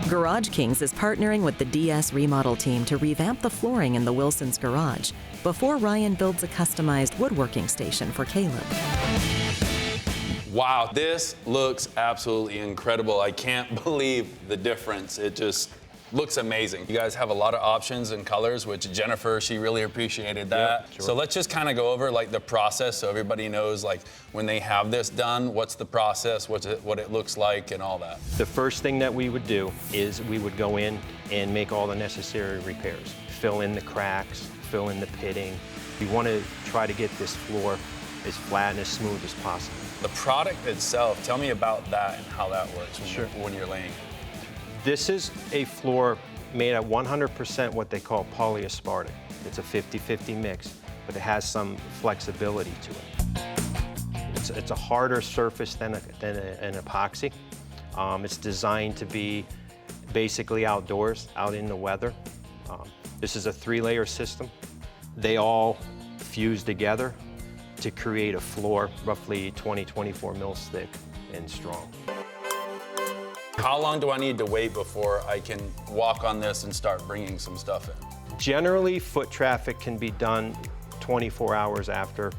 Garage Kings is partnering with the DS remodel team to revamp the flooring in the Wilsons' garage before Ryan builds a customized woodworking station for Kaleb. Wow, this looks absolutely incredible. I can't believe the difference. It just looks amazing. You guys have a lot of options and colors, which Jennifer, she really appreciated that. Yep, sure. So let's just kind of go over like the process so everybody knows like when they have this done, what's the process, what it looks like and all that. The first thing that we would do is we would go in and make all the necessary repairs. Fill in the cracks, fill in the pitting. We want to try to get this floor as flat and as smooth as possible. The product itself, tell me about that and how that works when you're laying. This is a floor made at 100% what they call polyaspartic. It's a 50-50 mix, but it has some flexibility to it. It's a harder surface than an epoxy. It's designed to be basically outdoors, out in the weather. This is a 3-layer system. They all fuse together to create a floor roughly 24 mils thick and strong. How long do I need to wait before I can walk on this and start bringing some stuff in? Generally, foot traffic can be done 24 hours after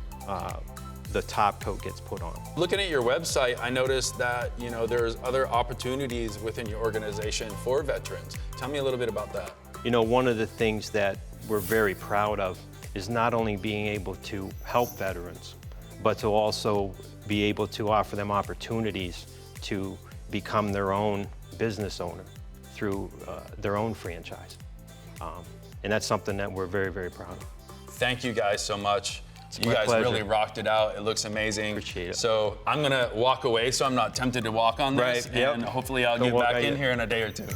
the top coat gets put on. Looking at your website, I noticed that there's other opportunities within your organization for veterans. Tell me a little bit about that. You know, one of the things that we're very proud of is not only being able to help veterans, but to also be able to offer them opportunities to become their own business owner through their own franchise. And that's something that we're very, very proud of. Thank you guys so much. You my guys pleasure. really rocked it out. It looks amazing. Appreciate it. So I'm gonna walk away so I'm not tempted to walk on this. Right, yep. And hopefully I'll get back in here in a day or two.